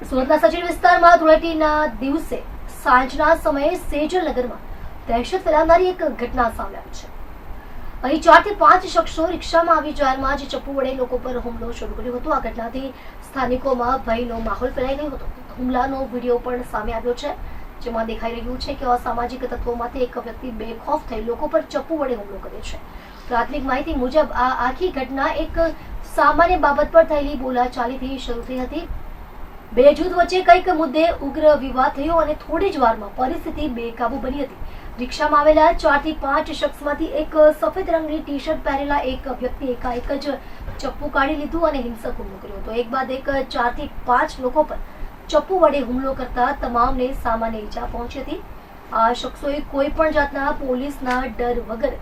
સુરતના સચિન વિસ્તારમાં ધૂળેટીના દિવસે સાંજના સમયે સેજલ નગરમાં દહેશત ફેલાવનારી એક ઘટના સામે આવી છે. અહીં 4 થી 5 શખ્સો રિક્ષામાં આવી જાહેરમાં જ ચપ્પુ વડે લોકો પર હુમલો શરૂ કર્યો હતો. આ ઘટનાથી સ્થાનિકોમાં ભયનો માહોલ ફેલાઈ ગયો હતો. હુમલાનો વિડીયો પણ સામે આવ્યો છે, જેમાં દેખાઈ રહ્યું છે કે અસામાજિક તત્વોમાંથી એક વ્યક્તિ બેખોફ થઈ લોકો પર ચપ્પુ વડે હુમલો કરે છે. પ્રાથમિક માહિતી મુજબ આ આખી ઘટના એક સામાન્ય બાબત પર થયેલી બોલાચાલીથી શરૂ થઈ હતી. બે જૂથ વચ્ચે કંઈક મુદ્દે ઉગ્ર વિવાદ થયો અને થોડી જ વારમાં પરિસ્થિતિ બેકાબુ બની હતી. રિક્ષામાં આવેલા 4 થી 5 શખ્સમાંથી એક સફેદ રંગની ટી શર્ટ પહેરેલા એક વ્યક્તિ એકાએક જ ચપ્પુ કાઢી લીધું અને હિંસક હુમલો કર્યો હતો. એક બાદ એક 4 થી 5 લોકો પર ચપ્પુ વડે હુમલો કરતા તમામને સામાન્ય ઈજા પહોંચી હતી. આ શખ્સોએ કોઈ પણ જાતના પોલીસના ડર વગર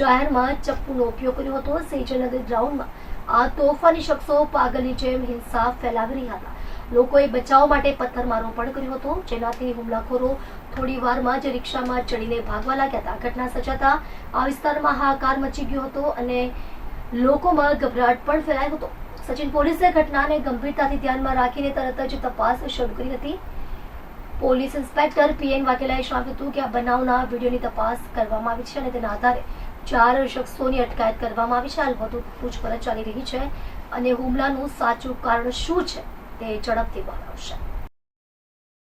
જાહેરમાં ચપ્પુનો ઉપયોગ કર્યો હતો. સેજલનગર ગ્રાઉન્ડમાં આ તોફાની શખ્સો પાગલની જેમ હિંસા ફેલાવી રહ્યા હતા. લોકોએ બચાવ માટે પથ્થરમારો પણ કર્યો હતો, જેનાથી હુમલાખોરો થોડી વારમાં જ રિક્ષામાં ચડીને ભાગવા લાગ્યા હતા. ઘટના સર્જાતા આ વિસ્તારમાં હાહાકાર મચી ગયો હતો અને લોકોમાં ગભરાટ પણ ફેલાયો હતો. સચિન પોલીસે ઘટનાને ગંભીરતાથી ધ્યાનમાં રાખીને તરત જ તપાસ શરૂ કરી હતી. પોલીસ ઇન્સ્પેક્ટર પીએન વાઘેલાએ જણાવ્યું હતું કે આ બનાવના વિડીયોની તપાસ કરવામાં આવી છે અને તેના આધારે 4 શખ્સોની અટકાયત કરવામાં આવી છે. હાલ વધુ પૂછપરછ ચાલી રહી છે અને હુમલાનું સાચું કારણ શું છે તે ઝડપથી બહાર આવશે.